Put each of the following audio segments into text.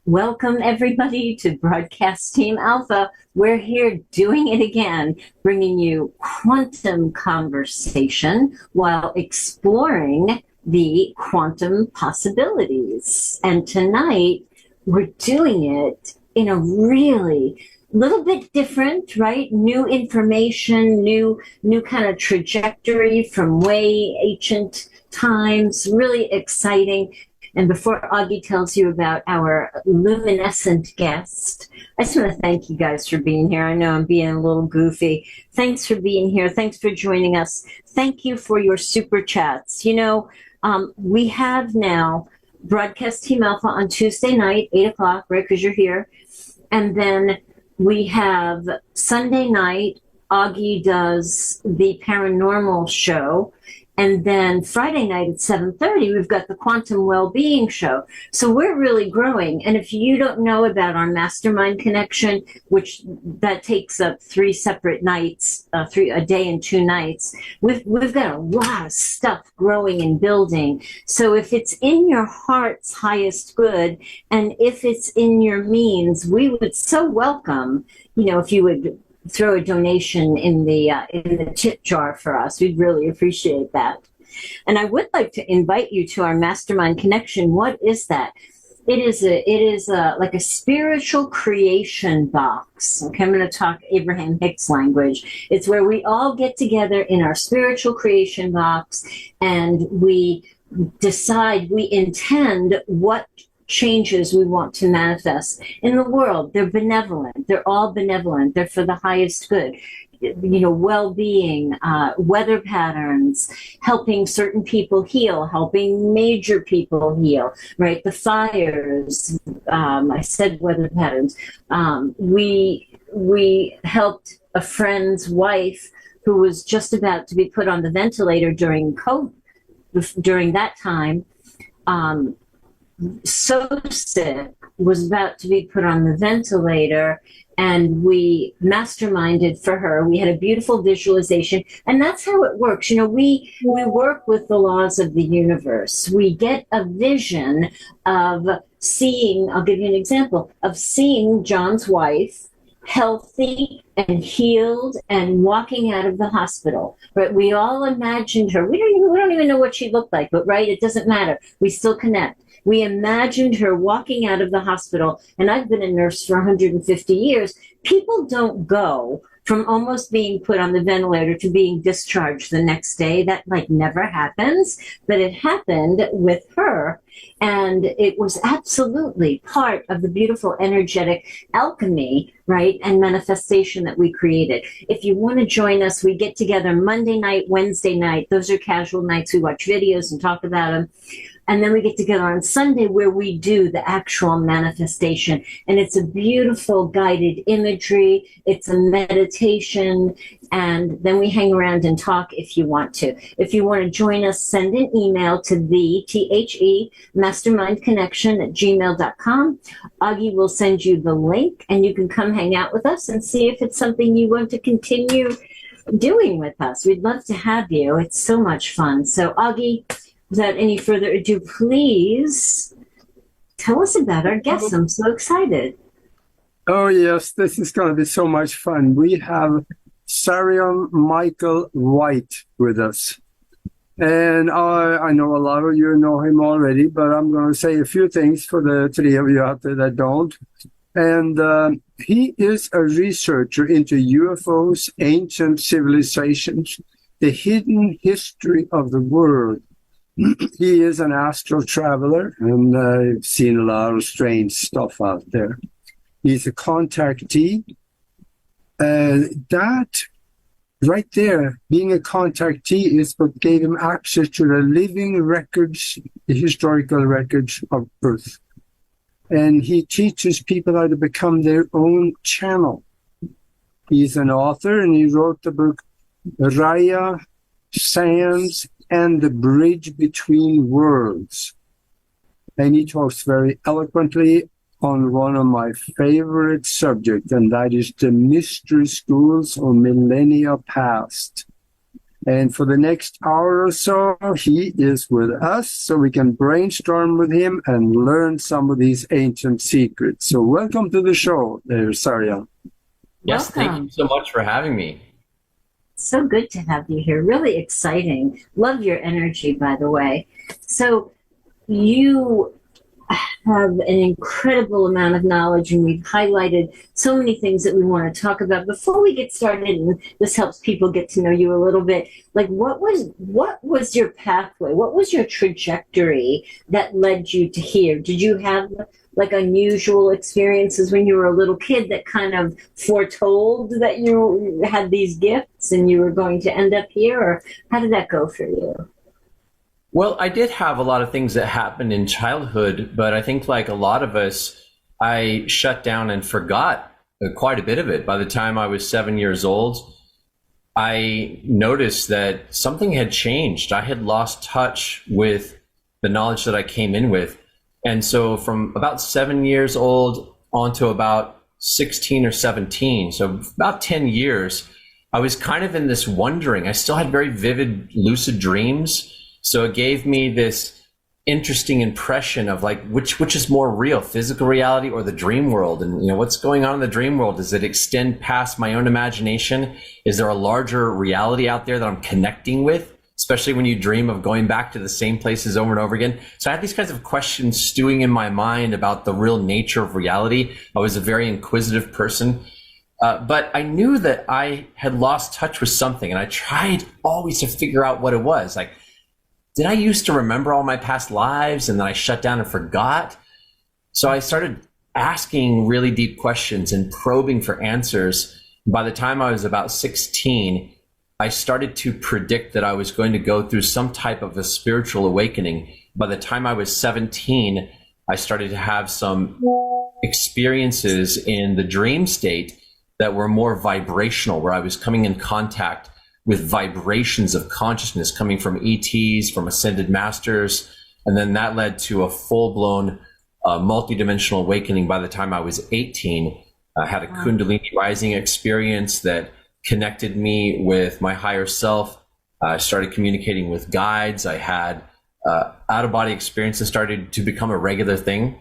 Welcome, everybody, to Broadcast Team Alpha. We're here doing it again, bringing you quantum conversation while exploring the quantum possibilities. And tonight, we're doing it in a really little bit different, right? New information, new kind of trajectory from way ancient times, really exciting. And before Augie tells you about our luminescent guest, I just want to thank you guys for being here. I know I'm being a little goofy. Thanks for being here. Thanks for joining us. Thank you for your super chats. We have now Broadcast Team Alpha on Tuesday night, 8 o'clock, right? Because you're here. And then we have Sunday night, Augie does the paranormal show. And then Friday night at 7:30, we've got the Quantum Wellbeing Show. So we're really growing. And if you don't know about our Mastermind Connection, which that takes up 3 separate nights, a day and 2 nights, we've got a lot of stuff growing and building. So if it's in your heart's highest good, and if it's in your means, we would so welcome, if you would throw a donation in the tip jar for us. We'd really appreciate that. And I would like to invite you to our Mastermind Connection. What is that? It is like a spiritual creation box. Okay, I'm going to talk Abraham Hicks language. It's where we all get together in our spiritual creation box, and we decide, we intend what changes we want to manifest in the world. They're benevolent. They're all benevolent. They're for the highest good. Well-being, weather patterns, helping certain people heal, helping major people heal, right? The fires, I said weather patterns. We helped a friend's wife who was just about to be put on the ventilator during COVID, during that time. So sick, was about to be put on the ventilator, and we masterminded for her. We had a beautiful visualization, and that's how it works. We work with the laws of the universe. We get a vision of seeing, I'll give you an example, of seeing John's wife healthy and healed and walking out of the hospital. Right? We all imagined her. We don't even know what she looked like, but right, it doesn't matter. We still connect. We imagined her walking out of the hospital, and I've been a nurse for 150 years. People don't go from almost being put on the ventilator to being discharged the next day. That never happens, but it happened with her. And it was absolutely part of the beautiful energetic alchemy, right, and manifestation that we created. If you want to join us, we get together Monday night, Wednesday night. Those are casual nights. We watch videos and talk about them. And then we get together on Sunday where we do the actual manifestation. And it's a beautiful guided imagery. It's a meditation. And then we hang around and talk if you want to. If you want to join us, send an email to the mastermindconnection@gmail.com. Augie will send you the link, and you can come hang out with us and see if it's something you want to continue doing with us. We'd love to have you. It's so much fun. So Augie, without any further ado, please tell us about our guests. I'm so excited. Oh, yes, this is going to be so much fun. We have Saryon Michael White with us. And I know a lot of you know him already, but I'm going to say a few things for the 3 of you out there that don't. And he is a researcher into UFOs, ancient civilizations, the hidden history of the world. He is an astral traveler, and I've seen a lot of strange stuff out there. He's a contactee. That right there, being a contactee, is what gave him access to the living records, the historical records of Earth. And he teaches people how to become their own channel. He's an author, and he wrote the book Raya, Sands, and the Bridge Between Worlds. And he talks very eloquently on one of my favorite subjects, and that is the mystery schools of millennia past. And for the next hour or so, he is with us so we can brainstorm with him and learn some of these ancient secrets. So welcome to the show there, Saryon. Yes, thank Welcome. you so much for having me. So good to have you here. Really exciting. Love your energy, by the way. So you have an incredible amount of knowledge, and we've highlighted so many things that we want to talk about. Before we get started, and this helps people get to know you a little bit, like what was your pathway? What was your trajectory that led you to here? Did you have like unusual experiences when you were a little kid that kind of foretold that you had these gifts and you were going to end up here, or how did that go for you? Well, I did have a lot of things that happened in childhood, but I think like a lot of us, I shut down and forgot quite a bit of it. By the time I was 7 years old, I noticed that something had changed. I had lost touch with the knowledge that I came in with. And so from about 7 years old on to about 16 or 17, so about 10 years, I was kind of in this wondering. I still had very vivid, lucid dreams. So it gave me this interesting impression of like, which is more real, physical reality or the dream world? And, you know, what's going on in the dream world? Does it extend past my own imagination? Is there a larger reality out there that I'm connecting with? Especially when you dream of going back to the same places over and over again. So I had these kinds of questions stewing in my mind about the real nature of reality. I was a very inquisitive person. But I knew that I had lost touch with something, and I tried always to figure out what it was. Like, did I used to remember all my past lives and then I shut down and forgot? So I started asking really deep questions and probing for answers. By the time I was about 16, I started to predict that I was going to go through some type of a spiritual awakening. By the time I was 17, I started to have some experiences in the dream state that were more vibrational, where I was coming in contact with vibrations of consciousness coming from ETs, from ascended masters. And then that led to a full-blown multidimensional awakening by the time I was 18. I had a Kundalini rising experience that connected me with my higher self. I started communicating with guides. I had out-of-body experiences started to become a regular thing.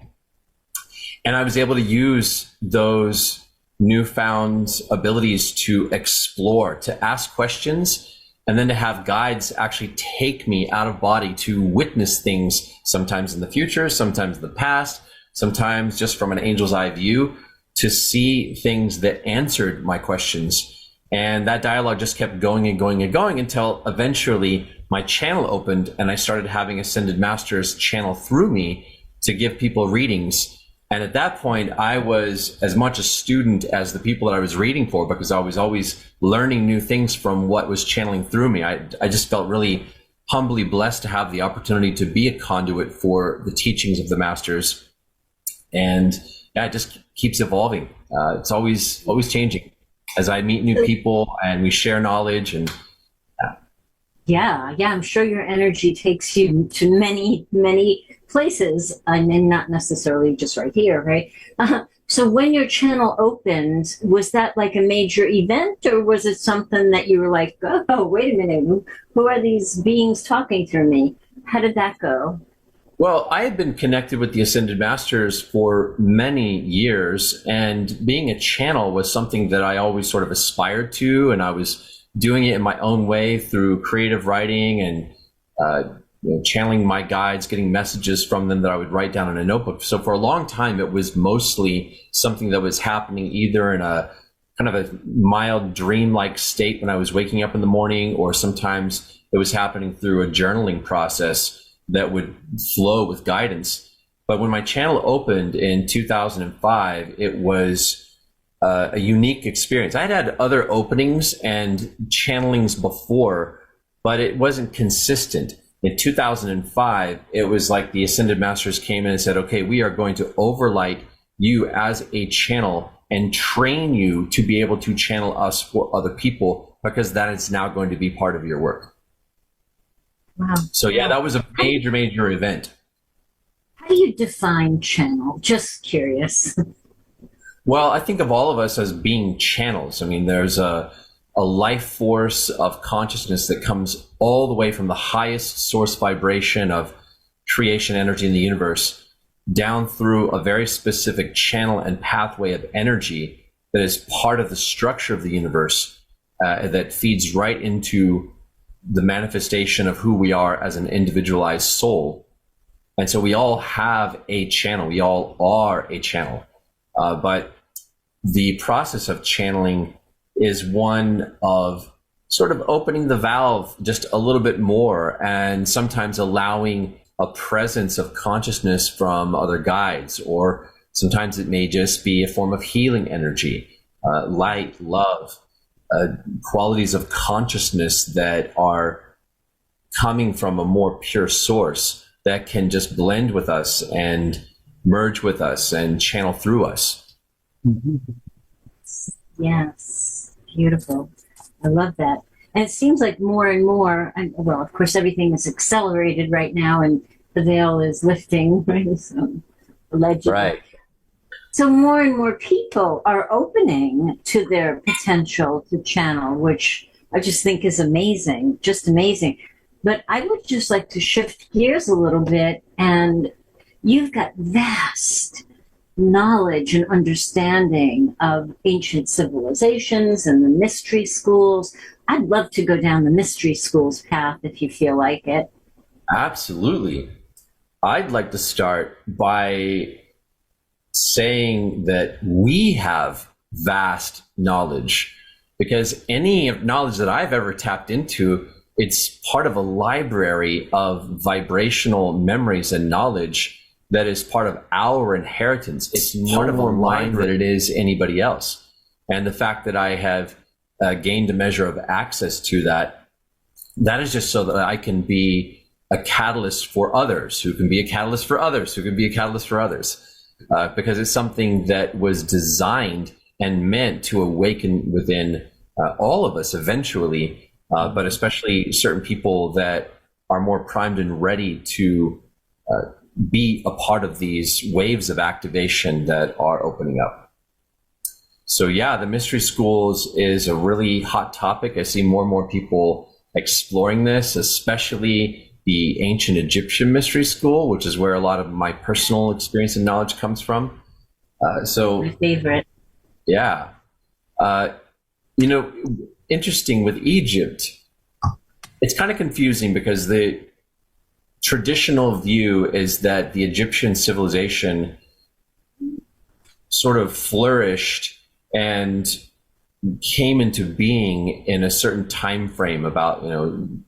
And I was able to use those newfound abilities to explore, to ask questions, and then to have guides actually take me out of body to witness things, sometimes in the future, sometimes in the past, sometimes just from an angel's eye view, to see things that answered my questions. And that dialogue just kept going and going and going until eventually my channel opened and I started having ascended masters channel through me to give people readings. And at that point, I was as much a student as the people that I was reading for, because I was always learning new things from what was channeling through me. I just felt really humbly blessed to have the opportunity to be a conduit for the teachings of the masters. And yeah, it just keeps evolving. It's always changing as I meet new people and we share knowledge. And Yeah, I'm sure your energy takes you to many, many places, and not necessarily just right here, right? So when your channel opened, was that like a major event, or was it something that you were like, oh, wait a minute, who are these beings talking through me? How did that go? well, I had been connected with the Ascended Masters for many years, and being a channel was something that I always sort of aspired to, and I was doing it in my own way through creative writing and channeling my guides, getting messages from them that I would write down in a notebook. So for a long time, it was mostly something that was happening either in a kind of a mild dream-like state when I was waking up in the morning, or sometimes it was happening through a journaling process that would flow with guidance. But when my channel opened in 2005, it was a unique experience. I had had other openings and channelings before, but it wasn't consistent. In 2005, it was like the Ascended Masters came in and said, okay, we are going to overlight you as a channel and train you to be able to channel us for other people, because that is now going to be part of your work. Wow. So yeah, that was a major, major event. How do you define channel? Just curious. Well, I think of all of us as being channels. I mean, there's a life force of consciousness that comes all the way from the highest source vibration of creation energy in the universe down through a very specific channel and pathway of energy that is part of the structure of the universe, that feeds right into the manifestation of who we are as an individualized soul. And so we all have a channel. We all are a channel. But the process of channeling is one of sort of opening the valve just a little bit more, and sometimes allowing a presence of consciousness from other guides, or sometimes it may just be a form of healing energy, light, love, qualities of consciousness that are coming from a more pure source that can just blend with us and merge with us and channel through us. Yes, beautiful. I love that. And it seems like more and more, and well, of course, everything is accelerated right now, and the veil is lifting, right? So, allegedly. Right. So more and more people are opening to their potential to channel, which I just think is amazing, just amazing. But I would just like to shift gears a little bit, and you've got vast knowledge and understanding of ancient civilizations and the mystery schools. I'd love to go down the mystery schools path if you feel like it. Absolutely. I'd like to start by saying that we have vast knowledge, because any knowledge that I've ever tapped into, it's part of a library of vibrational memories and knowledge that is part of our inheritance. It's more of a line than it is anybody else. And the fact that I have gained a measure of access to that, that is just so that I can be a catalyst for others, who can be a catalyst for others, who can be a catalyst for others. Because it's something that was designed and meant to awaken within all of us eventually, but especially certain people that are more primed and ready to be a part of these waves of activation that are opening up. So yeah, the mystery schools is a really hot topic. I see more and more people exploring this, especially the ancient Egyptian mystery school, which is where a lot of my personal experience and knowledge comes from. So my favorite. Yeah. Interesting with Egypt, it's kind of confusing because the traditional view is that the Egyptian civilization sort of flourished and came into being in a certain time frame about 5,000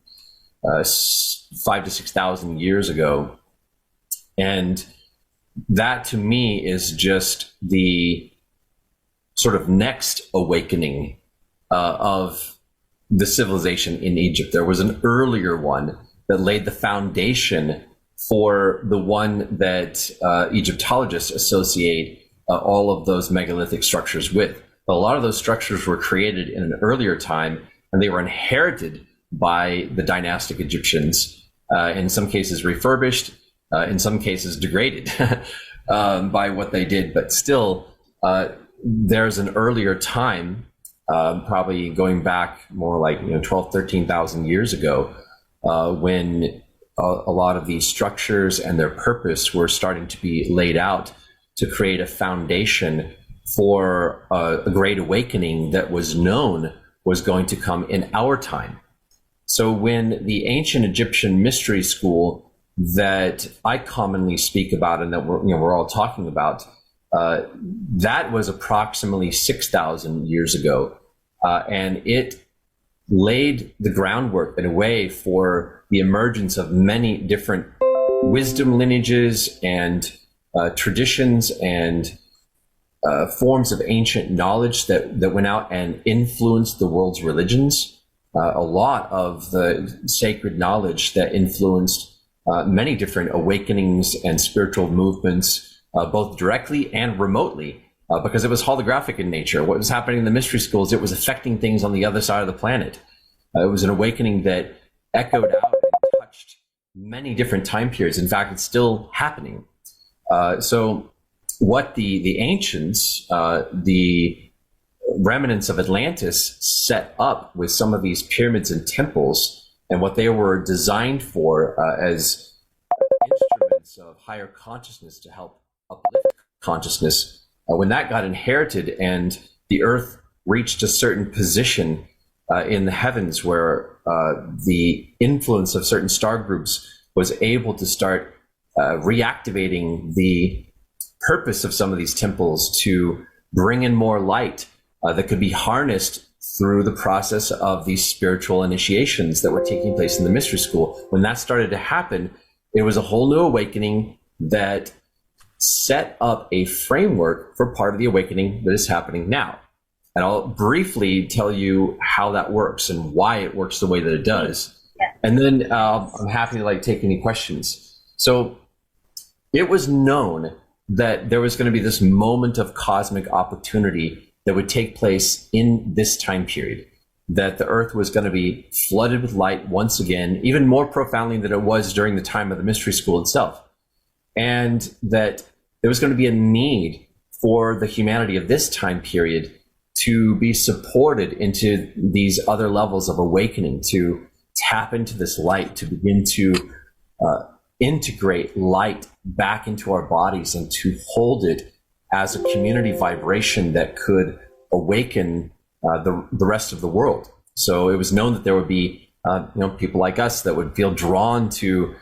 to 6,000 years ago, and that to me is just the sort of next awakening of the civilization in Egypt. There was an earlier one that laid the foundation for the one that Egyptologists associate all of those megalithic structures with. But a lot of those structures were created in an earlier time, and they were inherited by the dynastic Egyptians, in some cases refurbished, in some cases degraded by what they did. But still, there's an earlier time, probably going back more like 12, 13,000 years ago, when a lot of these structures and their purpose were starting to be laid out to create a foundation for a great awakening that was known was going to come in our time. So when the ancient Egyptian mystery school that I commonly speak about and that we're all talking about, that was approximately 6,000 years ago, and it laid the groundwork in a way for the emergence of many different wisdom lineages and traditions and forms of ancient knowledge that went out and influenced the world's religions. A lot of the sacred knowledge that influenced many different awakenings and spiritual movements, both directly and remotely, because it was holographic in nature. What was happening in the mystery schools, it was affecting things on the other side of the planet. It was an awakening that echoed out and touched many different time periods. In fact, it's still happening. So what the ancients, the remnants of Atlantis set up with some of these pyramids and temples, and what they were designed for as instruments of higher consciousness to help uplift consciousness. When that got inherited and the earth reached a certain position in the heavens where the influence of certain star groups was able to start reactivating the purpose of some of these temples to bring in more light that could be harnessed through the process of these spiritual initiations that were taking place in the mystery school. When that started to happen, it was a whole new awakening that set up a framework for part of the awakening that is happening now. And I'll briefly tell you how that works and why it works the way that it does. And then I'm happy to take any questions. So it was known that there was going to be this moment of cosmic opportunity that would take place in this time period, that the earth was going to be flooded with light once again, even more profoundly than it was during the time of the mystery school itself. And that there was going to be a need for the humanity of this time period to be supported into these other levels of awakening, to tap into this light, to begin to integrate light back into our bodies and to hold it as a community vibration that could awaken the rest of the world. So it was known that there would be people like us that would feel drawn to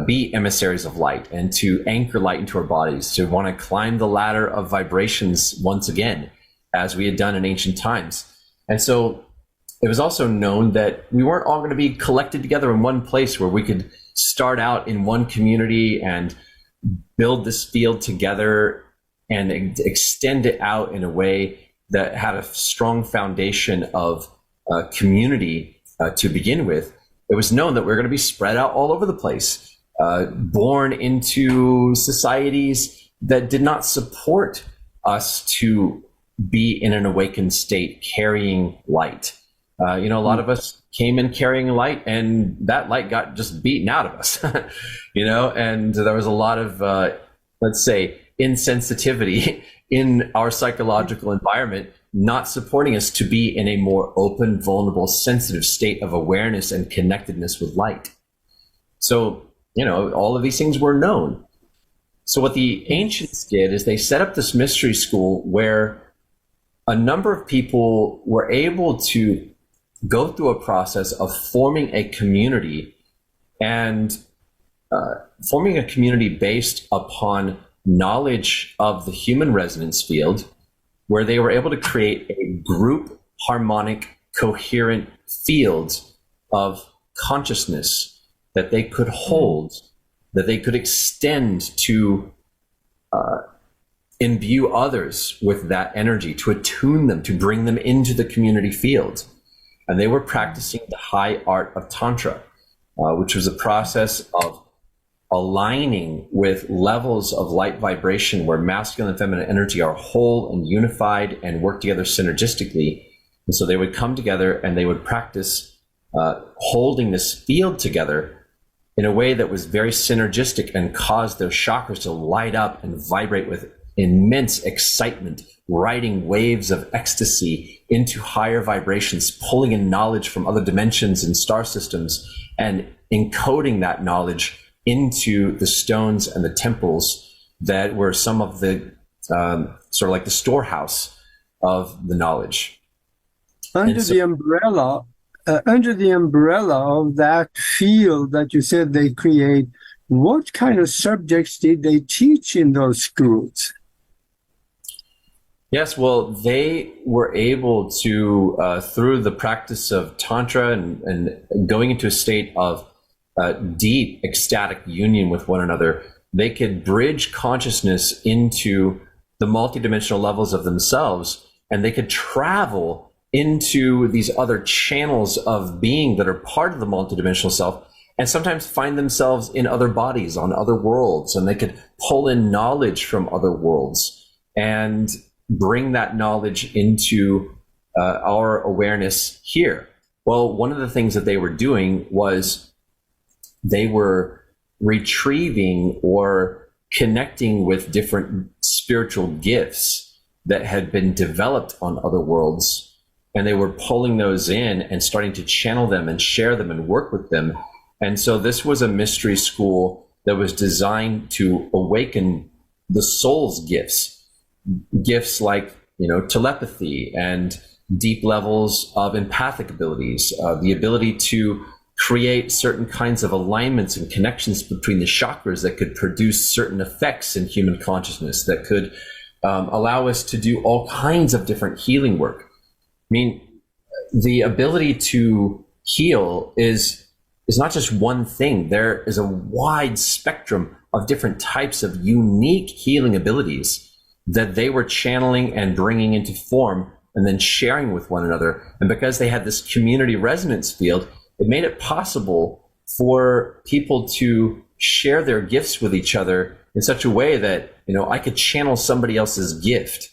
be emissaries of light and to anchor light into our bodies, to want to climb the ladder of vibrations once again, as we had done in ancient times. And so it was also known that we weren't all going to be collected together in one place where we could start out in one community and build this field together and extend it out in a way that had a strong foundation of community to begin with. It was known that we were going to be spread out all over the place, born into societies that did not support us to be in an awakened state, carrying light. A lot of us came in carrying light, and that light got just beaten out of us, and there was a lot of, let's say, insensitivity in our psychological environment, not supporting us to be in a more open, vulnerable, sensitive state of awareness and connectedness with light. So, all of these things were known. So what the ancients did is they set up this mystery school where a number of people were able to go through a process of forming a community, and forming a community based upon knowledge of the human resonance field, where they were able to create a group harmonic, coherent field of consciousness that they could hold, that they could extend to imbue others with that energy, to attune them, to bring them into the community field. And they were practicing the high art of Tantra, which was a process of aligning with levels of light vibration where masculine and feminine energy are whole and unified and work together synergistically. And so they would come together and they would practice holding this field together in a way that was very synergistic and caused their chakras to light up and vibrate with immense excitement, riding waves of ecstasy into higher vibrations, pulling in knowledge from other dimensions and star systems, and encoding that knowledge into the stones and the temples that were some of the sort of like the storehouse of the knowledge. Under the umbrella of that field that you said they create, what kind of subjects did they teach in those schools? Yes, well, they were able to, through the practice of Tantra and going into a state of deep ecstatic union with one another, they could bridge consciousness into the multidimensional levels of themselves, and they could travel into these other channels of being that are part of the multidimensional self, and sometimes find themselves in other bodies on other worlds, and they could pull in knowledge from other worlds and bring that knowledge into our awareness here. Well, one of the things that they were doing was they were retrieving or connecting with different spiritual gifts that had been developed on other worlds, and they were pulling those in and starting to channel them and share them and work with them. And so this was a mystery school that was designed to awaken the soul's gifts like, telepathy and deep levels of empathic abilities, the ability to create certain kinds of alignments and connections between the chakras that could produce certain effects in human consciousness, that could allow us to do all kinds of different healing work. I mean, the ability to heal is not just one thing. There is a wide spectrum of different types of unique healing abilities that they were channeling and bringing into form and then sharing with one another. And because they had this community resonance field, it made it possible for people to share their gifts with each other in such a way that, I could channel somebody else's gift.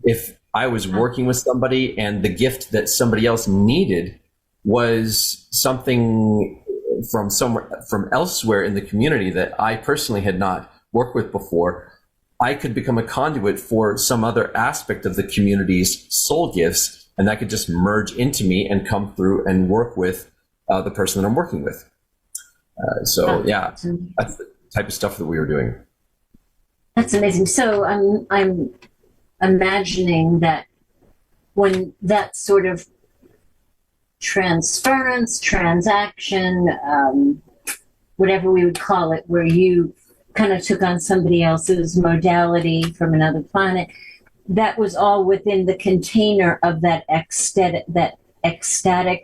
If I was working with somebody and the gift that somebody else needed was something from elsewhere in the community that I personally had not worked with before, I could become a conduit for some other aspect of the community's soul gifts, and that could just merge into me and come through and work with the person that I'm working with. That's the type of stuff that we were doing. That's amazing. So I'm imagining that when that sort of transference, transaction, whatever we would call it, where you kind of took on somebody else's modality from another planet, that was all within the container of that ecstatic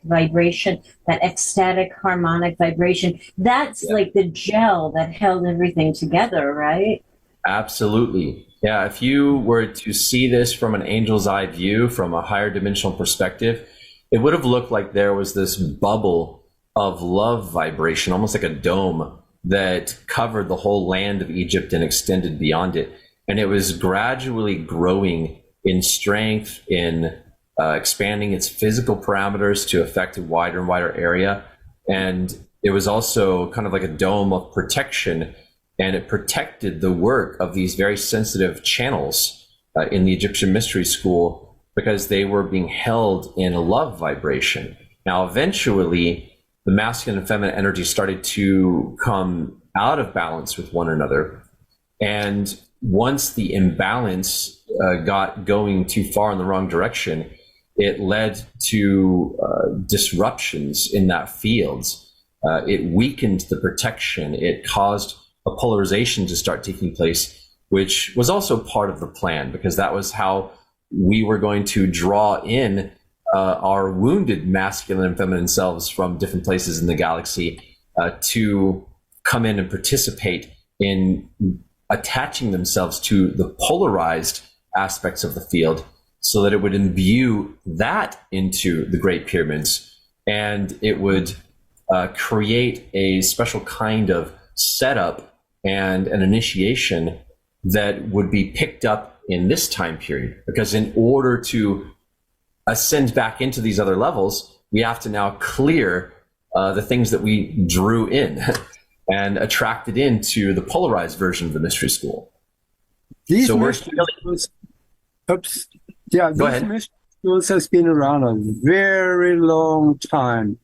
vibration, that ecstatic harmonic vibration. That's like the gel that held everything together, right? Absolutely. Yeah, if you were to see this from an angel's eye view, from a higher dimensional perspective, it would have looked like there was this bubble of love vibration, almost like a dome, that covered the whole land of Egypt and extended beyond it. And it was gradually growing in strength, in expanding its physical parameters to affect a wider and wider area. And it was also kind of like a dome of protection, and it protected the work of these very sensitive channels in the Egyptian Mystery School, because they were being held in a love vibration. Now, eventually, the masculine and feminine energy started to come out of balance with one another. And once the imbalance got going too far in the wrong direction, it led to disruptions in that field. It weakened the protection. It caused a polarization to start taking place, which was also part of the plan, because that was how we were going to draw in our wounded masculine and feminine selves from different places in the galaxy to come in and participate in attaching themselves to the polarized aspects of the field, so that it would imbue that into the Great Pyramids, and it would create a special kind of setup and an initiation that would be picked up in this time period. Because in order to ascend back into these other levels, we have to now clear the things that we drew in and attracted into the polarized version of the Mystery School. These so mystery schools, mystery schools has been around a very long time.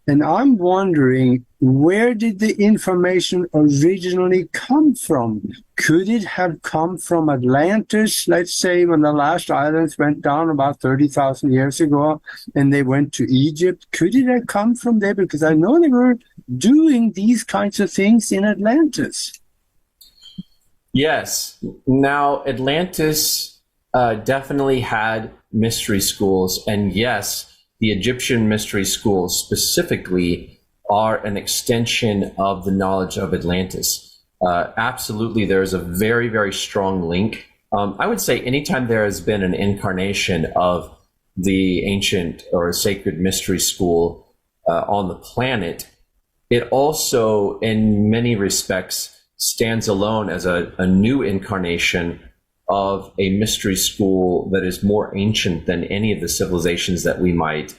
And I'm wondering, where did the information originally come from? Could it have come from Atlantis, let's say, when the last islands went down about 30,000 years ago and they went to Egypt? Could it have come from there? Because I know they were doing these kinds of things in Atlantis. Yes. Now, Atlantis definitely had mystery schools, and yes, the Egyptian mystery schools specifically are an extension of the knowledge of Atlantis. Absolutely, there's a very, very strong link. I would say anytime there has been an incarnation of the ancient or sacred mystery school on the planet, it also, in many respects, stands alone as a new incarnation of a mystery school that is more ancient than any of the civilizations that we might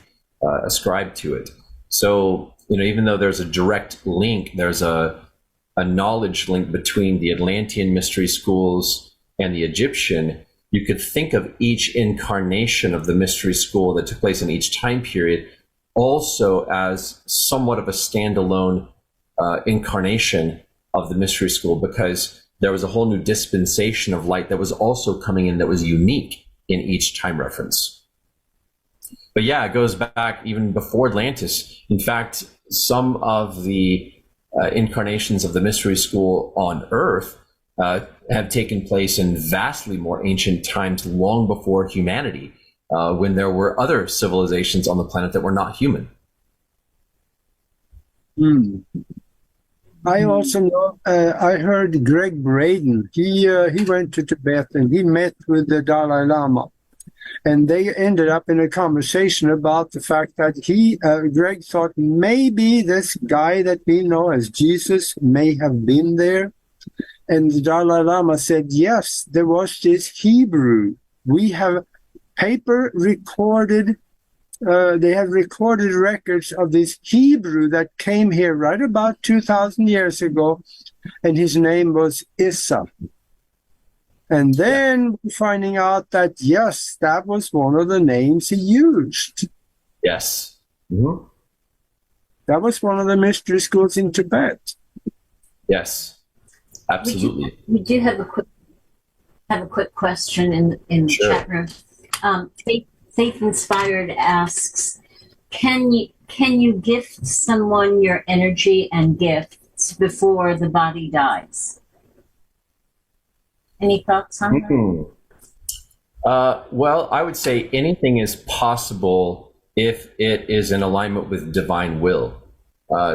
ascribe to it. So, even though there's a direct link, there's a knowledge link between the Atlantean mystery schools and the Egyptian, you could think of each incarnation of the mystery school that took place in each time period also as somewhat of a standalone incarnation of the mystery school, because there was a whole new dispensation of light that was also coming in that was unique in each time reference. But yeah, it goes back even before Atlantis. In fact, some of the incarnations of the mystery school on Earth have taken place in vastly more ancient times, long before humanity, when there were other civilizations on the planet that were not human. I also know, I heard Greg Braden, he went to Tibet and he met with the Dalai Lama. And they ended up in a conversation about the fact that Greg thought maybe this guy that we know as Jesus may have been there. And the Dalai Lama said, yes, there was this Hebrew. We have paper recorded, they have recorded records of this Hebrew that came here right about 2,000 years ago, and his name was Issa. And then finding out that, yes, that was one of the names he used. Yes. Mm-hmm. That was one of the mystery schools in Tibet. Yes, absolutely. We do have a quick question in the chat room. Faith Inspired asks, can you gift someone your energy and gifts before the body dies? Any thoughts on that? Well, I would say anything is possible if it is in alignment with divine will.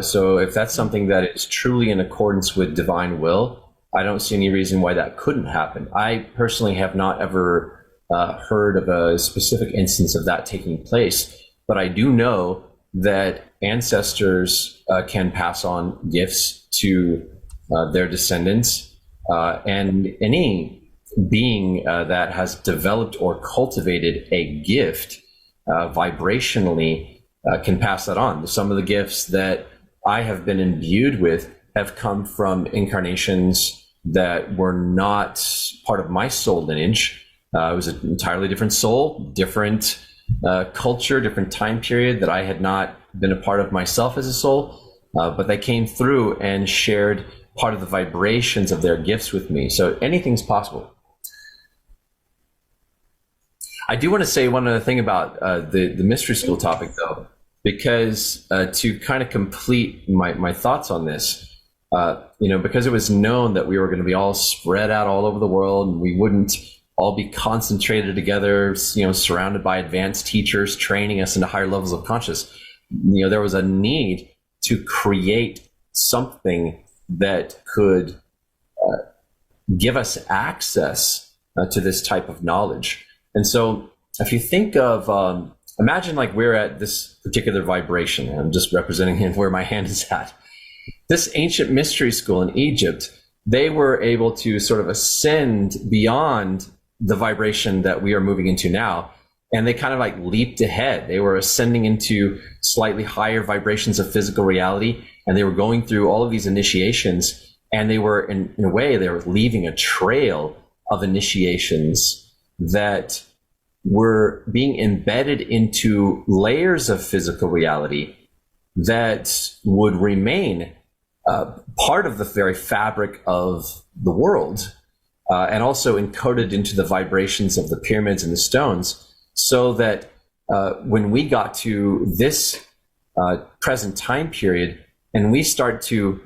So if that's something that is truly in accordance with divine will, I don't see any reason why that couldn't happen. I personally have not ever heard of a specific instance of that taking place, but I do know that ancestors can pass on gifts to their descendants. And any being that has developed or cultivated a gift vibrationally can pass that on. Some of the gifts that I have been imbued with have come from incarnations that were not part of my soul lineage. It was an entirely different soul, different culture, different time period that I had not been a part of myself as a soul, but they came through and shared part of the vibrations of their gifts with me. So anything's possible. I do want to say one other thing about the mystery school topic, though, because to kind of complete my thoughts on this, because it was known that we were going to be all spread out all over the world and we wouldn't all be concentrated together, surrounded by advanced teachers training us into higher levels of consciousness. There was a need to create something that could give us access to this type of knowledge. And so if you think of, imagine like we're at this particular vibration, and I'm just representing where my hand is at. This ancient mystery school in Egypt, they were able to sort of ascend beyond the vibration that we are moving into now. And they kind of like leaped ahead. They were ascending into slightly higher vibrations of physical reality. And they were going through all of these initiations. And they were, in a way, they were leaving a trail of initiations that were being embedded into layers of physical reality that would remain part of the very fabric of the world, and also encoded into the vibrations of the pyramids and the stones, so that when we got to this present time period and we start to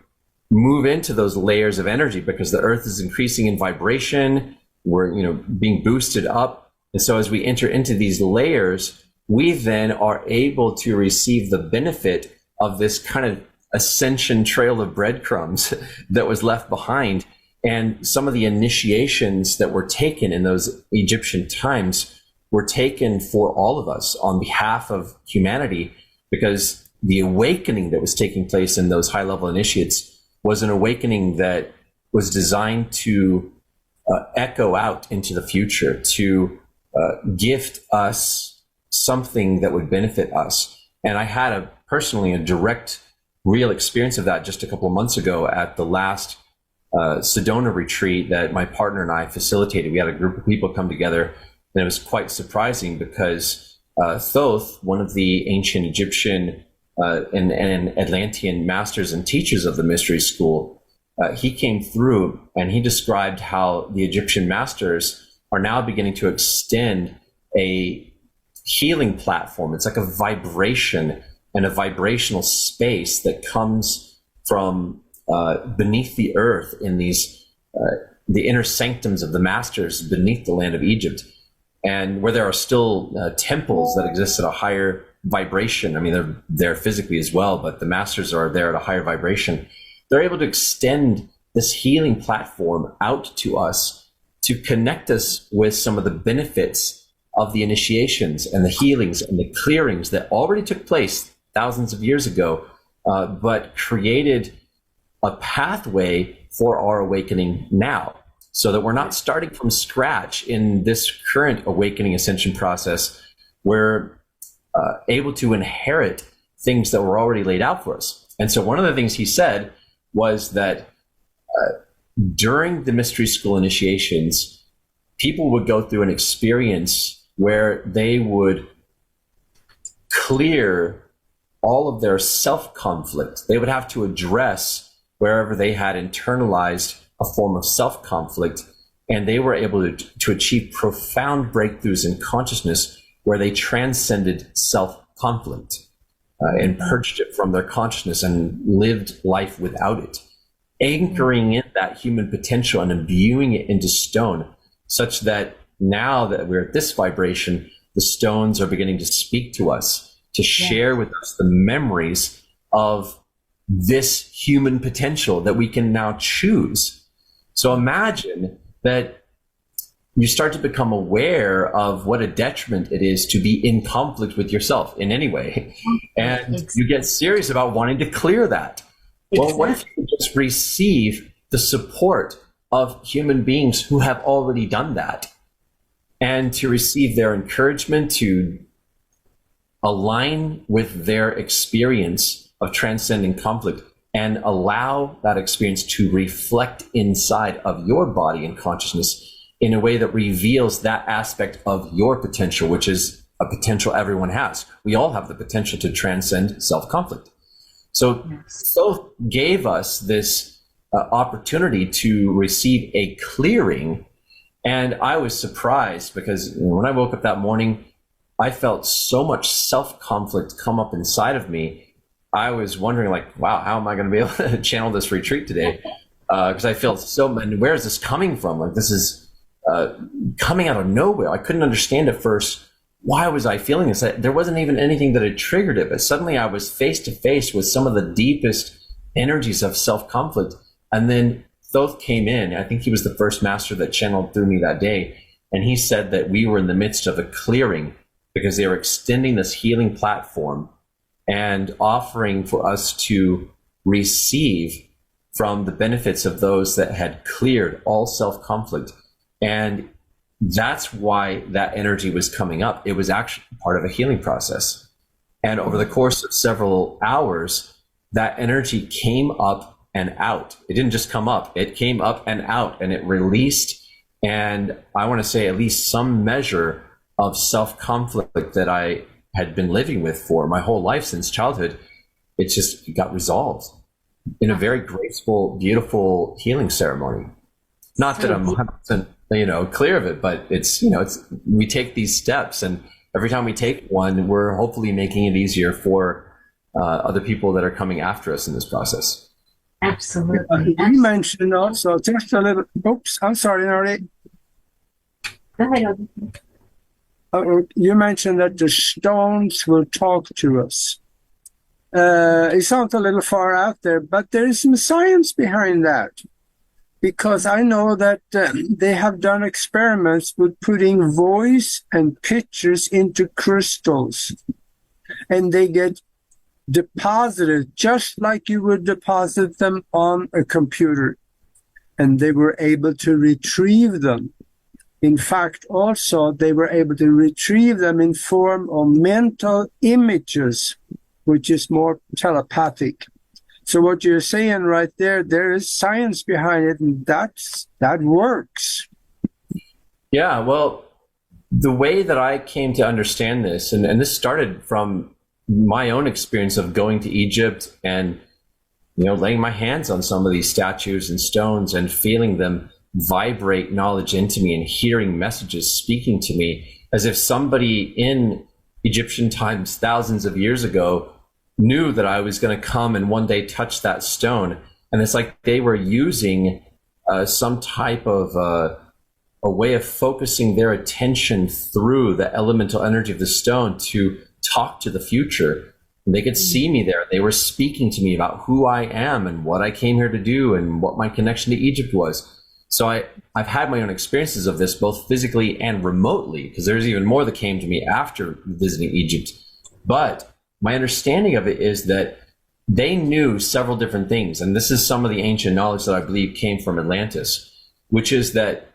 move into those layers of energy, because the earth is increasing in vibration, we're being boosted up, and so as we enter into these layers, we then are able to receive the benefit of this kind of ascension trail of breadcrumbs that was left behind. And some of the initiations that were taken in those Egyptian times were taken for all of us on behalf of humanity, because the awakening that was taking place in those high-level initiates was an awakening that was designed to echo out into the future, to gift us something that would benefit us. And I had personally a direct, real experience of that just a couple of months ago at the last Sedona retreat that my partner and I facilitated. We had a group of people come together, and it was quite surprising because Thoth, one of the ancient Egyptian and Atlantean masters and teachers of the mystery school, he came through and he described how the Egyptian masters are now beginning to extend a healing platform. It's like a vibration and a vibrational space that comes from beneath the earth in these the inner sanctums of the masters beneath the land of Egypt, and where there are still temples that exist at a higher vibration. I mean, they're there physically as well, but the masters are there at a higher vibration. They're able to extend this healing platform out to us to connect us with some of the benefits of the initiations and the healings and the clearings that already took place thousands of years ago, but created a pathway for our awakening now, so that we're not starting from scratch in this current awakening ascension process. We're able to inherit things that were already laid out for us. And so one of the things he said was that during the mystery school initiations, people would go through an experience where they would clear all of their self-conflict. They would have to address wherever they had internalized a form of self-conflict, and they were able to achieve profound breakthroughs in consciousness where they transcended self-conflict and purged it from their consciousness and lived life without it, anchoring in that human potential and imbuing it into stone, such that now that we're at this vibration, the stones are beginning to speak to us, to share with us the memories of this human potential that we can now choose. So imagine that you start to become aware of what a detriment it is to be in conflict with yourself in any way. And you get serious about wanting to clear that. Well, what if you just receive the support of human beings who have already done that, and to receive their encouragement to align with their experience of transcending conflict and allow that experience to reflect inside of your body and consciousness in a way that reveals that aspect of your potential, which is a potential everyone has. We all have the potential to transcend self-conflict. So Thoth gave us this opportunity to receive a clearing. And I was surprised because when I woke up that morning, I felt so much self-conflict come up inside of me. I was wondering, like, wow, how am I going to be able to channel this retreat today? Because I felt and where is this coming from? Like, this is coming out of nowhere. I couldn't understand at first, why was I feeling this? There wasn't even anything that had triggered it, but suddenly I was face to face with some of the deepest energies of self-conflict. And then Thoth came in. I think he was the first master that channeled through me that day. And he said that we were in the midst of a clearing because they were extending this healing platform and offering for us to receive from the benefits of those that had cleared all self-conflict. And that's why that energy was coming up. It was actually part of a healing process. And over the course of several hours, that energy came up and out. It didn't just come up, it came up and out, and it released. And I want to say at least some measure of self-conflict that I had been living with for my whole life since childhood, it just got resolved in a very graceful, beautiful healing ceremony. Not that I'm 100%, clear of it, but it's we take these steps, and every time we take one, we're hopefully making it easier for other people that are coming after us in this process. Absolutely. You mentioned also just a little. Oops, I'm sorry, Nari. Go ahead. You mentioned that the stones will talk to us. It sounds a little far out there, but there is some science behind that. Because I know that they have done experiments with putting voice and pictures into crystals. And they get deposited just like you would deposit them on a computer. And they were able to retrieve them. In fact, also, they were able to retrieve them in form of mental images, which is more telepathic. So what you're saying right there is science behind it, and that works. Yeah, well, the way that I came to understand this, and this started from my own experience of going to Egypt and laying my hands on some of these statues and stones and feeling them vibrate knowledge into me and hearing messages speaking to me as if somebody in Egyptian times, thousands of years ago, knew that I was going to come and one day touch that stone. And it's like they were using some type of a way of focusing their attention through the elemental energy of the stone to talk to the future. And they could see me there. They were speaking to me about who I am and what I came here to do and what my connection to Egypt was. So I've had my own experiences of this, both physically and remotely, because there's even more that came to me after visiting Egypt. But my understanding of it is that they knew several different things. And this is some of the ancient knowledge that I believe came from Atlantis, which is that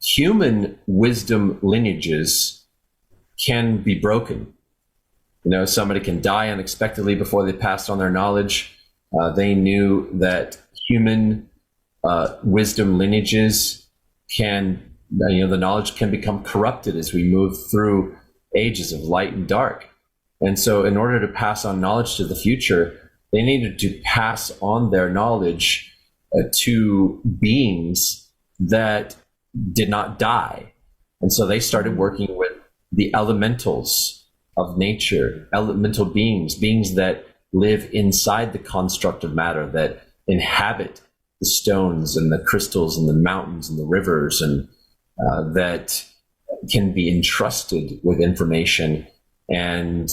human wisdom lineages can be broken. Somebody can die unexpectedly before they passed on their knowledge. They knew that human wisdom lineages can, the knowledge can become corrupted as we move through ages of light and dark. And so in order to pass on knowledge to the future, they needed to pass on their knowledge to beings that did not die. And so they started working with the elementals of nature, elemental beings that live inside the construct of matter, that inhabit the stones and the crystals and the mountains and the rivers, and that can be entrusted with information. And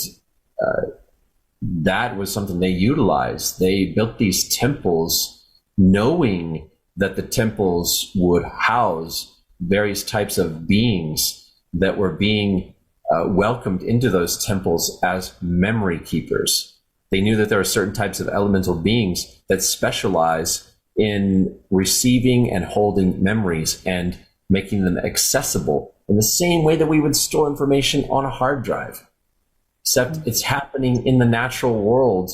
that was something they utilized. They built these temples knowing that the temples would house various types of beings that were being welcomed into those temples as memory keepers. They knew that there are certain types of elemental beings that specialize in receiving and holding memories and making them accessible in the same way that we would store information on a hard drive. Except it's happening in the natural world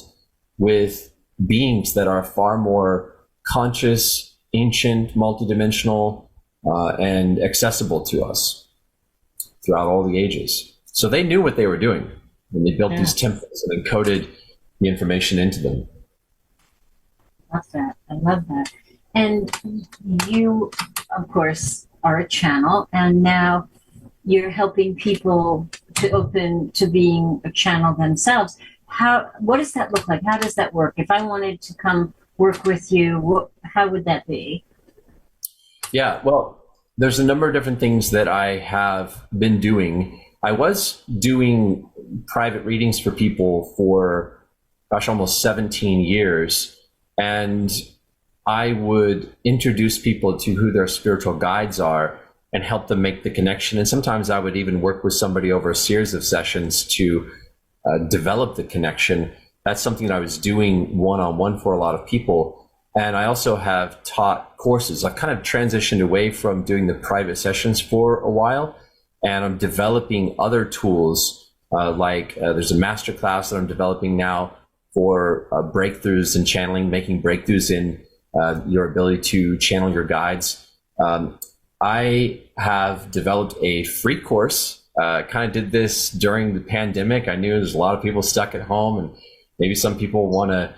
with beings that are far more conscious, ancient, multidimensional, and accessible to us throughout all the ages. So they knew what they were doing when they built these temples and encoded the information into them. I love that. And you, of course, are a channel, and now you're helping people to open to being a channel themselves. What does that look like? How does that work? If I wanted to come work with you, how would that be? Yeah, well, there's a number of different things that I have been doing. I was doing private readings for people for, almost 17 years. And I would introduce people to who their spiritual guides are and help them make the connection. And sometimes I would even work with somebody over a series of sessions to develop the connection. That's something that I was doing one-on-one for a lot of people. And I also have taught courses. I've kind of transitioned away from doing the private sessions for a while, and I'm developing other tools. There's a masterclass that I'm developing now for breakthroughs in channeling, making breakthroughs in your ability to channel your guides. I have developed a free course. Kind of did this during the pandemic. I knew there's a lot of people stuck at home, and maybe some people want to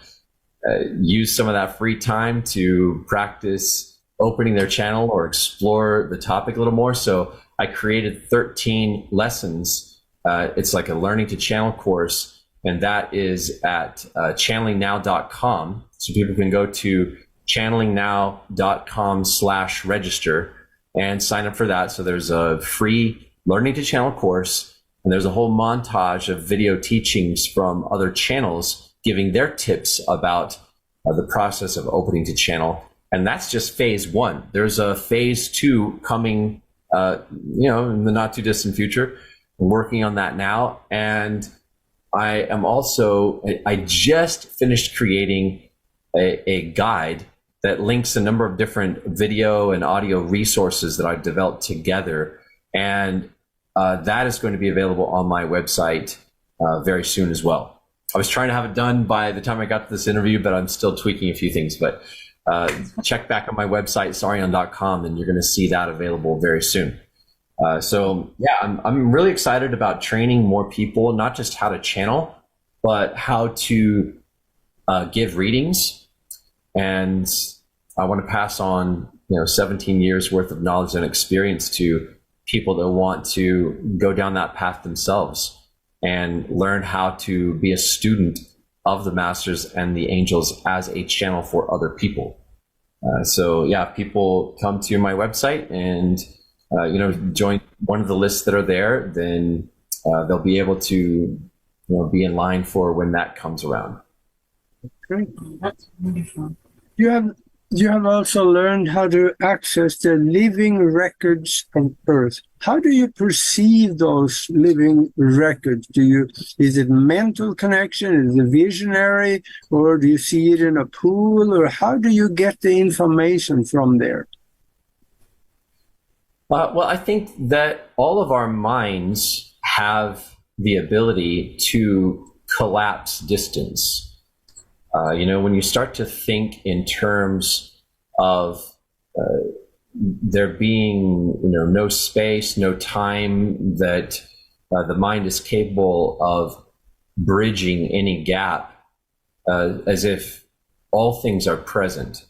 use some of that free time to practice opening their channel or explore the topic a little more. So I created 13 lessons. It's like a learning to channel course, and that is at channelingnow.com. So people can go to channelingnow.com/register and sign up for that. So there's a free learning to channel course, and there's a whole montage of video teachings from other channels giving their tips about the process of opening to channel. And that's just phase one. There's a phase two coming, in the not too distant future. I'm working on that now. And I just finished creating a guide that links a number of different video and audio resources that I've developed together. And that is going to be available on my website very soon as well. I was trying to have it done by the time I got to this interview, but I'm still tweaking a few things. But check back on my website, saryon.com, and you're going to see that available very soon. So yeah, I'm really excited about training more people, not just how to channel, but how to give readings. And I want to pass on, 17 years worth of knowledge and experience to people that want to go down that path themselves and learn how to be a student of the masters and the angels as a channel for other people. So yeah, if people come to my website and join one of the lists that are there, then they'll be able to be in line for when that comes around. Great. That's wonderful. You have also learned how to access the living records of Earth. How do you perceive those living records? Is it mental connection? Is it visionary? Or do you see it in a pool? Or how do you get the information from there? Well, I think that all of our minds have the ability to collapse distance. When you start to think in terms of there being, no space, no time, that the mind is capable of bridging any gap, as if all things are present,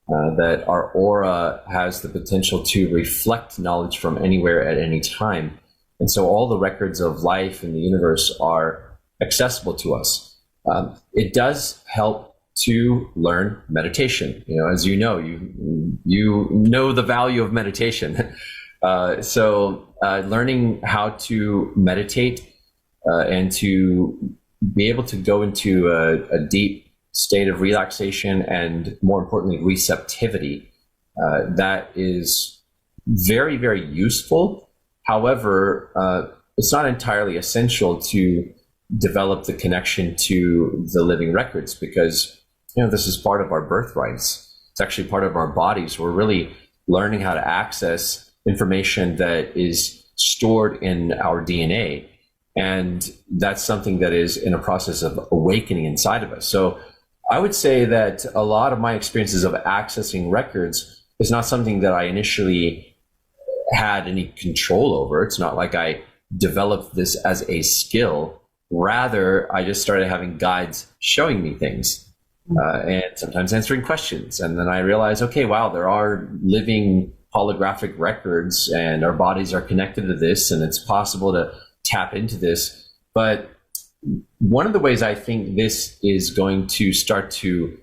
that our aura has the potential to reflect knowledge from anywhere at any time. And so all the records of life in the universe are accessible to us. It does help to learn meditation. As you know the value of meditation. So learning how to meditate and to be able to go into a deep state of relaxation and, more importantly, receptivity, that is very, very useful. However, it's not entirely essential to develop the connection to the living records, because this is part of our birthrights. It's actually part of our bodies. We're really learning how to access information that is stored in our DNA, and that's something that is in a process of awakening inside of us. So I would say that a lot of my experiences of accessing records is not something that I initially had any control over. It's not like I developed this as a skill. Rather, I just started having guides showing me things, and sometimes answering questions. And then I realized, okay, wow, there are living holographic records, and our bodies are connected to this, and it's possible to tap into this. But one of the ways I think this is going to start to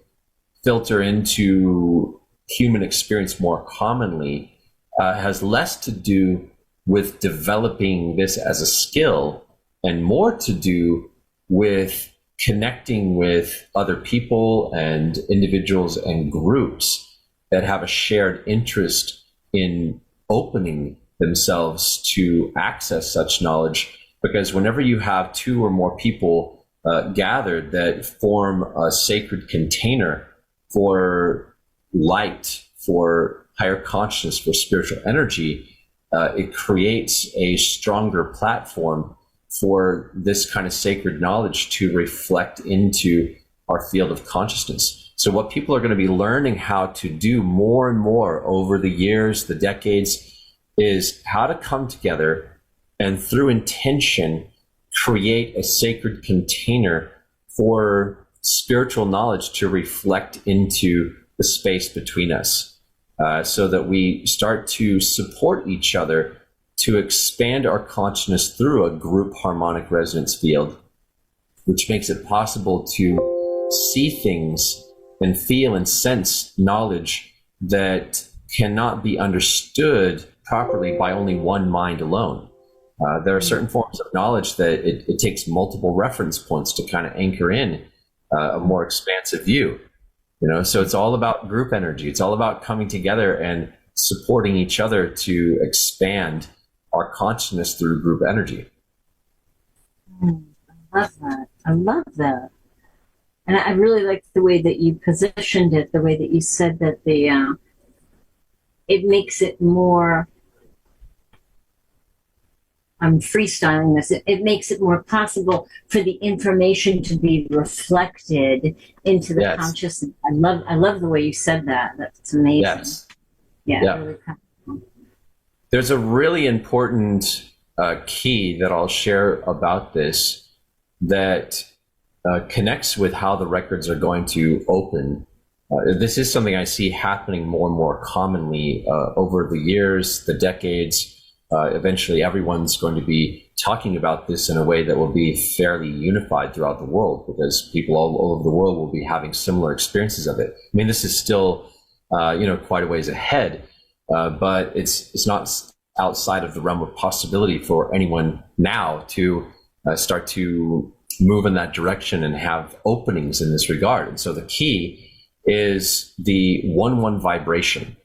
filter into human experience more commonly has less to do with developing this as a skill and more to do with connecting with other people and individuals and groups that have a shared interest in opening themselves to access such knowledge. Because whenever you have two or more people gathered that form a sacred container for light, for higher consciousness, for spiritual energy, it creates a stronger platform for this kind of sacred knowledge to reflect into our field of consciousness. So what people are going to be learning how to do more and more over the years, the decades, is how to come together and through intention create a sacred container for spiritual knowledge to reflect into the space between us, so that we start to support each other to expand our consciousness through a group harmonic resonance field, which makes it possible to see things and feel and sense knowledge that cannot be understood properly by only one mind alone. There are certain forms of knowledge that it takes multiple reference points to kind of anchor in a more expansive view. So it's all about group energy. It's all about coming together and supporting each other to expand our consciousness through group energy. I love that. I love that. And I really like the way that you positioned it, the way that you said that it makes it more I'm freestyling this. It makes it more possible for the information to be reflected into the Yes. consciousness. I love the way you said that. That's amazing. Yes. Yeah. Yeah. Really powerful. There's a really important key that I'll share about this that connects with how the records are going to open. This is something I see happening more and more commonly over the years, the decades. Eventually, everyone's going to be talking about this in a way that will be fairly unified throughout the world, because people all over the world will be having similar experiences of it. I mean, this is still, quite a ways ahead, but it's not outside of the realm of possibility for anyone now to start to move in that direction and have openings in this regard. And so the key is the 1-1 vibration.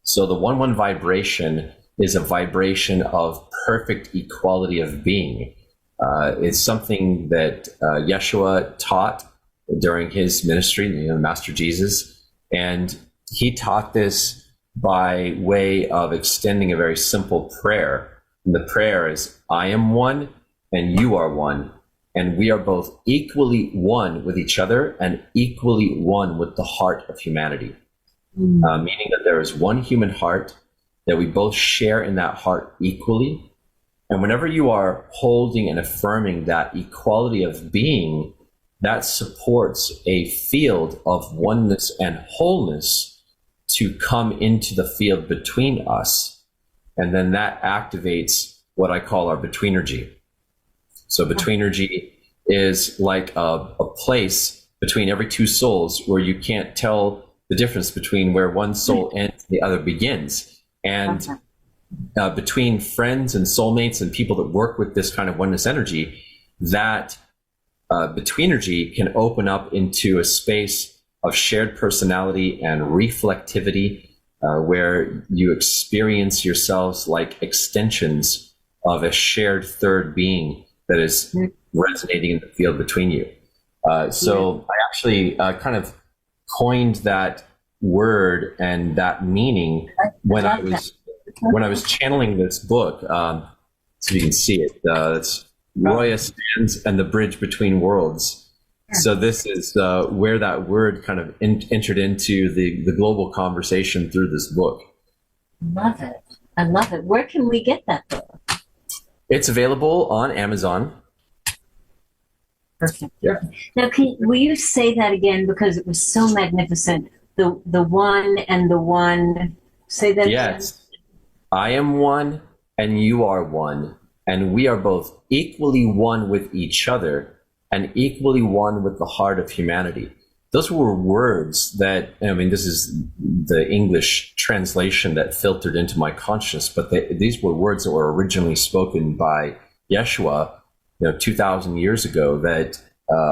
So the 1-1 vibration is a vibration of perfect equality of being. It's something that Yeshua taught during his ministry, Master Jesus, and he taught this by way of extending a very simple prayer. And the prayer is, I am one and you are one, and we are both equally one with each other and equally one with the heart of humanity. Meaning that there is one human heart, that we both share in that heart equally. And whenever you are holding and affirming that equality of being, that supports a field of oneness and wholeness to come into the field between us. And then that activates what I call our betweenergy. So betweenergy is like a place between every two souls where you can't tell the difference between where one soul ends and the other begins. And between friends and soulmates and people that work with this kind of oneness energy, that betweenergy can open up into a space of shared personality and reflectivity, where you experience yourselves like extensions of a shared third being that is resonating in the field between you. So I actually kind of coined that word and that meaning when I was channeling this book. So you can see it. It's Roya Stands and the Bridge Between Worlds. So this is where that word kind of entered into the global conversation through this book. Love it. I love it. Where can we get that book? It's available on Amazon. Perfect. Yeah. Now, will you say that again, because it was so magnificent? The one and the one. Say that again. Yes. I am one and you are one, and we are both equally one with each other and equally one with the heart of humanity. Those were words that, I mean, this is the English translation that filtered into my consciousness, but these were words that were originally spoken by Yeshua, 2,000 years ago, that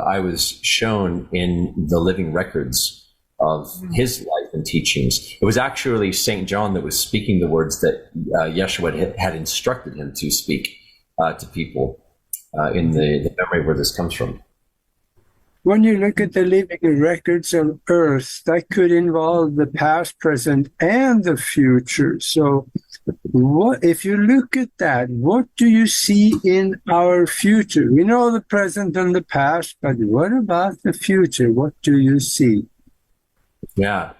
I was shown in the living records of his life and teachings. It was actually St. John that was speaking the words that Yeshua had instructed him to speak to people in the memory where this comes from. When you look at the living records of Earth, that could involve the past, present, and the future. So what, if you look at that, what do you see in our future? We know the present and the past, but what about the future? What do you see? Yeah.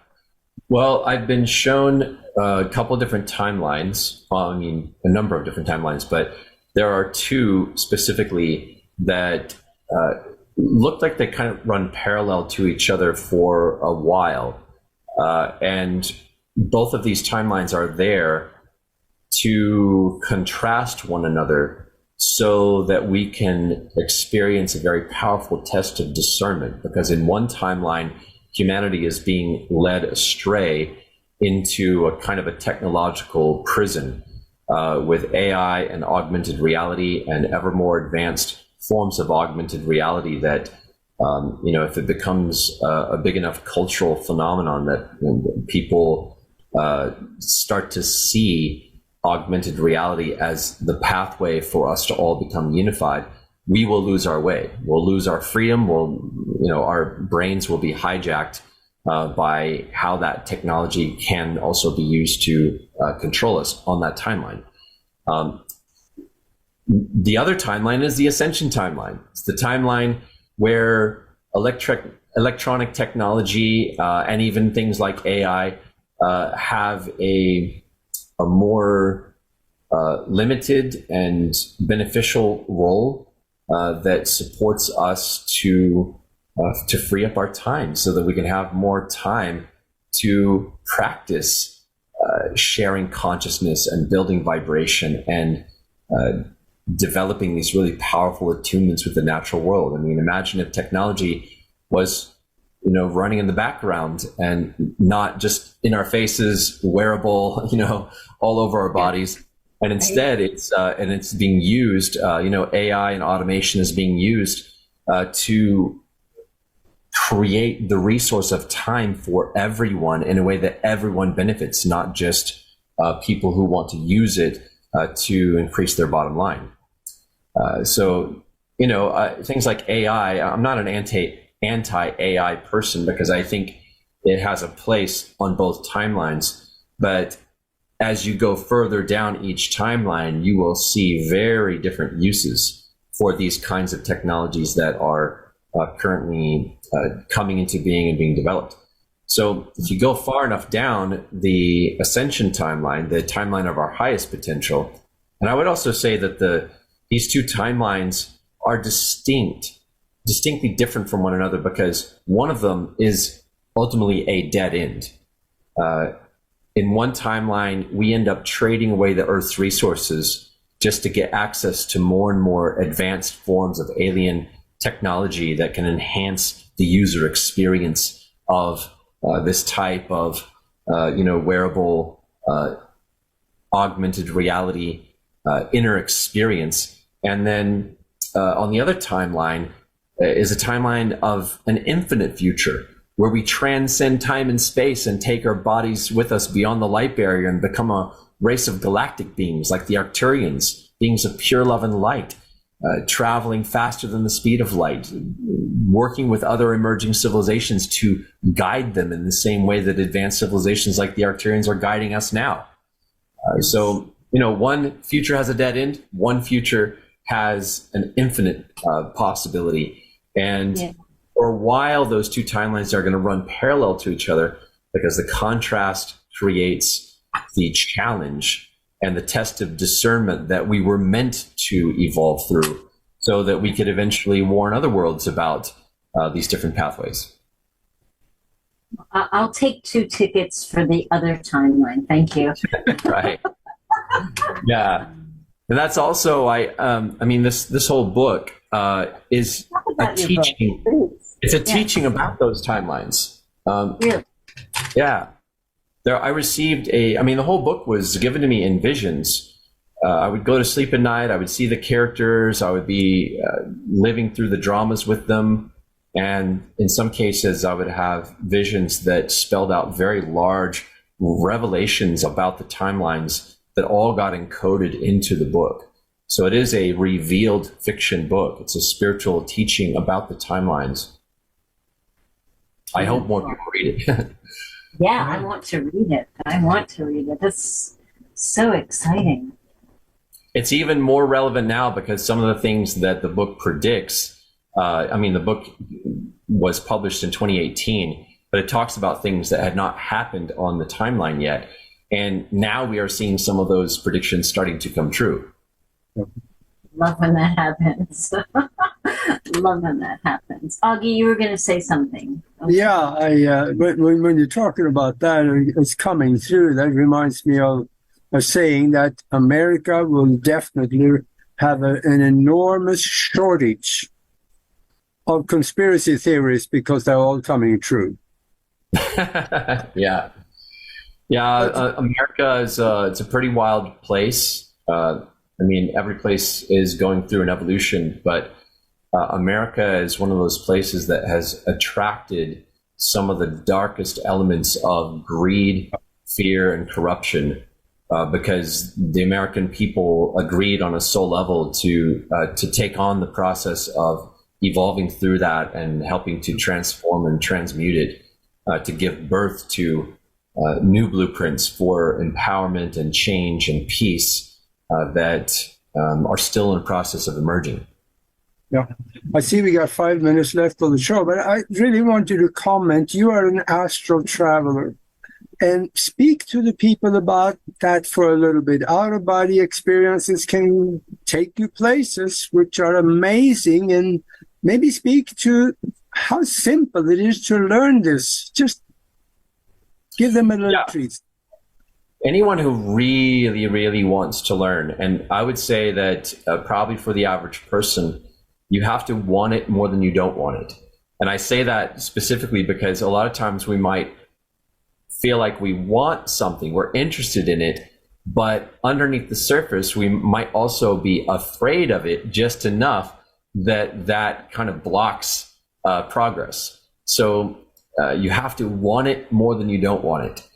Well, I've been shown a couple of different timelines. Well, I mean, a number of different timelines, but there are two specifically that look like they kind of run parallel to each other for a while. And both of these timelines are there to contrast one another so that we can experience a very powerful test of discernment. Because in one timeline, humanity is being led astray into a kind of a technological prison with AI and augmented reality and ever more advanced forms of augmented reality that, if it becomes a big enough cultural phenomenon that people start to see augmented reality as the pathway for us to all become unified, we will lose our way. We'll lose our freedom. Our brains will be hijacked by how that technology can also be used to control us on that timeline. the other timeline is the ascension timeline. It's the timeline where electronic technology and even things like AI have a more limited and beneficial role that supports us to free up our time so that we can have more time to practice sharing consciousness and building vibration and developing these really powerful attunements with the natural world. I mean, imagine if technology was, running in the background and not just in our faces, wearable, all over our bodies. And instead, it's being used. AI and automation is being used to create the resource of time for everyone in a way that everyone benefits, not just people who want to use it to increase their bottom line. Things like AI, I'm not an anti-AI person because I think it has a place on both timelines. But as you go further down each timeline, you will see very different uses for these kinds of technologies that are currently coming into being and being developed. So if you go far enough down the ascension timeline, the timeline of our highest potential, and I would also say that these two timelines are distinctly different from one another because one of them is ultimately a dead end. In one timeline, we end up trading away the Earth's resources just to get access to more and more advanced forms of alien technology that can enhance the user experience of this type of wearable augmented reality inner experience. And then on the other timeline is a timeline of an infinite future where we transcend time and space and take our bodies with us beyond the light barrier and become a race of galactic beings like the Arcturians, beings of pure love and light, traveling faster than the speed of light, working with other emerging civilizations to guide them in the same way that advanced civilizations like the Arcturians are guiding us now. One future has a dead end, one future has an infinite possibility. And for a while, those two timelines are going to run parallel to each other because the contrast creates the challenge and the test of discernment that we were meant to evolve through so that we could eventually warn other worlds about these different pathways. I'll take 2 tickets for the other timeline. Thank you. Right. Yeah. And that's also, this whole book is a teaching. It's a teaching about those timelines. Really? Yeah. I received the whole book was given to me in visions. I would go to sleep at night. I would see the characters. I would be living through the dramas with them. And in some cases, I would have visions that spelled out very large revelations about the timelines that all got encoded into the book. So it is a revealed fiction book. It's a spiritual teaching about the timelines. I hope more people read it. Yeah, I want to read it. That's so exciting. It's even more relevant now because some of the things that the book predicts, the book was published in 2018, but it talks about things that had not happened on the timeline yet. And now we are seeing some of those predictions starting to come true. Love when that happens. Love when that happens. Augie, you were going to say something. Okay. Yeah, when you're talking about that, it's coming through. That reminds me of a saying that America will definitely have an enormous shortage of conspiracy theories because they're all coming true. Yeah. America is it's a pretty wild place. Every place is going through an evolution, but America is one of those places that has attracted some of the darkest elements of greed, fear, and corruption, because the American people agreed on a soul level to take on the process of evolving through that and helping to transform and transmute it, to give birth to new blueprints for empowerment and change and peace that are still in the process of emerging. Yeah, I see we got 5 minutes left of the show, but I really want you to comment. You are an astral traveler, and speak to the people about that for a little bit. Out-of-body experiences can take you places which are amazing, and maybe speak to how simple it is to learn this. Just give them a little treat. Anyone who really, really wants to learn, and I would say that probably for the average person, you have to want it more than you don't want it. And I say that specifically because a lot of times we might feel like we want something, we're interested in it, but underneath the surface, we might also be afraid of it just enough that kind of blocks progress. So you have to want it more than you don't want it.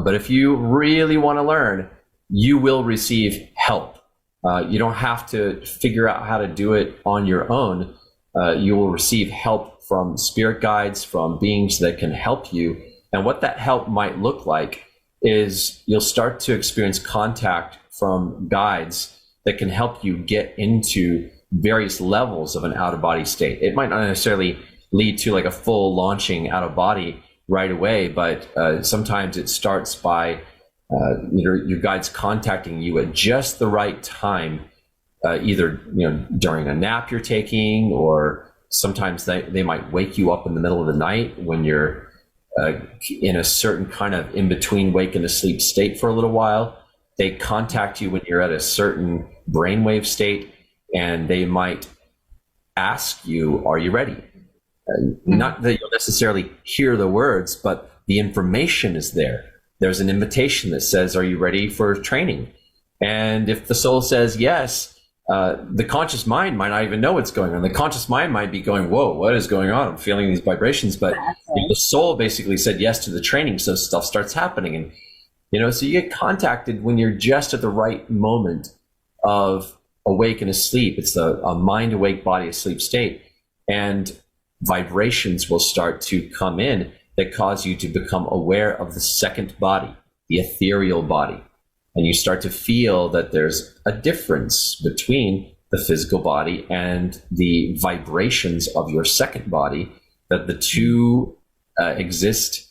But if you really want to learn, you will receive help. You don't have to figure out how to do it on your own. You will receive help from spirit guides, from beings that can help you. And what that help might look like is you'll start to experience contact from guides that can help you get into various levels of an out-of-body state. It might not necessarily lead to like a full launching out of body right away, but sometimes it starts by your guides contacting you at just the right time, either during a nap you're taking, or sometimes they might wake you up in the middle of the night when you're in a certain kind of in-between wake and asleep state for a little while. They contact you when you're at a certain brainwave state, and they might ask you, are you ready? Not that you'll necessarily hear the words, but the information is there. There's an invitation that says, are you ready for training? And if the soul says yes, the conscious mind might not even know what's going on. The conscious mind might be going, whoa, what is going on? I'm feeling these vibrations. But the soul basically said yes to the training, so stuff starts happening. And, so you get contacted when you're just at the right moment of awake and asleep. It's a mind awake, body asleep state. And vibrations will start to come in that cause you to become aware of the second body, the ethereal body. And you start to feel that there's a difference between the physical body and the vibrations of your second body, that the two exist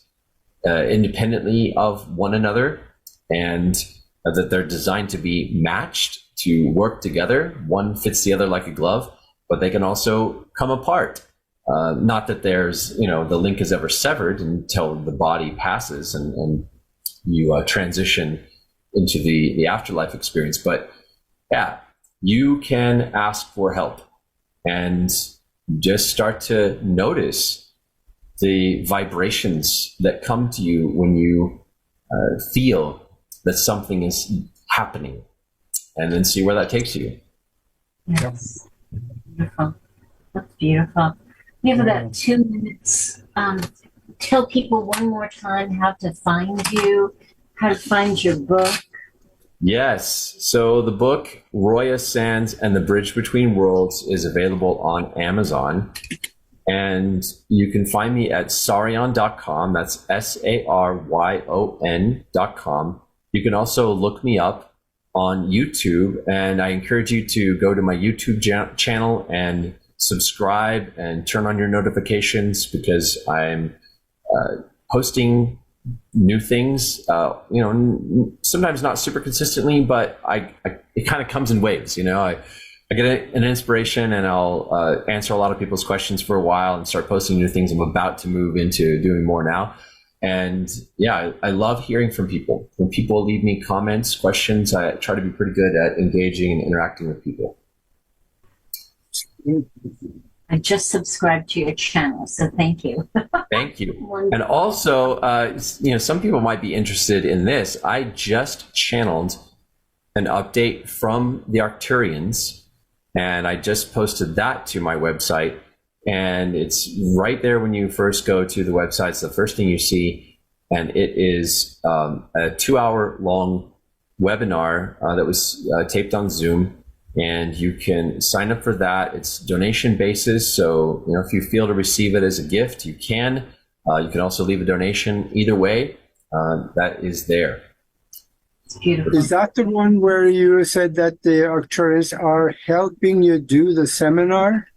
independently of one another, and that they're designed to be matched, to work together. One fits the other like a glove, but they can also come apart. Not that there's, the link is ever severed until the body passes and you transition into the afterlife experience. But yeah, you can ask for help and just start to notice the vibrations that come to you when you feel that something is happening, and then see where that takes you. Yes. Beautiful. That's beautiful. We have about 2 minutes. Tell people one more time how to find you, how to find your book. Yes. So the book, Roya Sands and the Bridge Between Worlds, is available on Amazon. And you can find me at saryon.com. That's saryon.com. You can also look me up on YouTube. And I encourage you to go to my YouTube channel and subscribe and turn on your notifications, because I'm posting new things, sometimes not super consistently, but it kind of comes in waves. I get an inspiration, and I'll answer a lot of people's questions for a while and start posting new things. I'm about to move into doing more now. And yeah, I love hearing from people. When people leave me comments, questions, I try to be pretty good at engaging and interacting with people. I just subscribed to your channel, so thank you. Thank you. And also, some people might be interested in this. I just channeled an update from the Arcturians, and I just posted that to my website. And it's right there when you first go to the website. It's the first thing you see. And it is a 2-hour long webinar that was taped on Zoom. And you can sign up for that. It's donation basis. So, if you feel to receive it as a gift, you can. You can also leave a donation. Either way, that is there. It's beautiful. Is that the one where you said that the Arcturians are helping you do the seminar?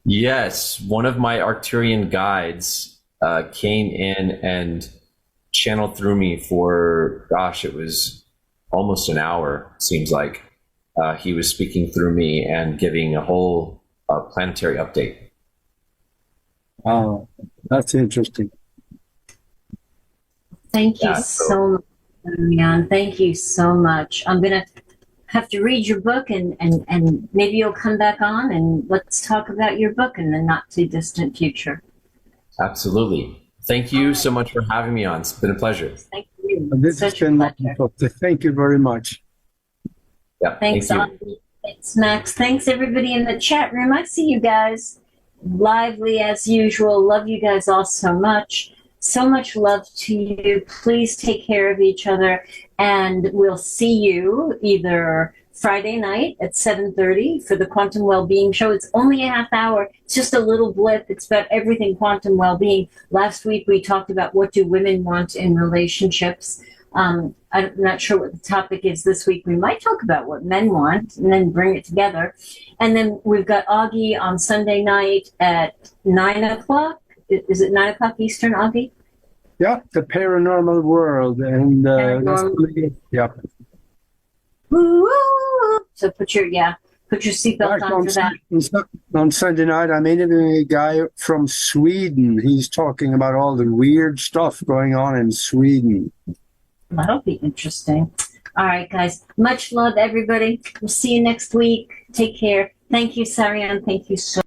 Yes, one of my Arcturian guides came in and channeled through me for, gosh, it was almost an hour, seems like. He was speaking through me and giving a whole planetary update. Oh, that's interesting. Thank you so much, Saryon. Thank you so much. I'm going to have to read your book and maybe you'll come back on and let's talk about your book in the not too distant future. Absolutely. Thank you so much for having me on. It's been a pleasure. Thank you. This has been wonderful. Thank you very much. Yeah, Thanks, thank you. Audrey. Thanks, Max. Thanks, everybody in the chat room. I see you guys lively as usual. Love you guys all so much. So much love to you. Please take care of each other. And we'll see you either Friday night at 7:30 for the Quantum Wellbeing Show. It's only a half hour. It's just a little blip. It's about everything quantum well-being. Last week we talked about what do women want in relationships. I'm not sure what the topic is this week. We might talk about what men want and then bring it together. And then we've got Augie on Sunday night at 9 o'clock. Is it 9 o'clock Eastern, Augie? Yeah, the paranormal world. And that's really, yeah. Woo! So put your seatbelt on for that. On Sunday night, I'm interviewing a guy from Sweden. He's talking about all the weird stuff going on in Sweden. That'll be interesting. All right, guys. Much love, everybody. We'll see you next week. Take care. Thank you, Saryon. Thank you so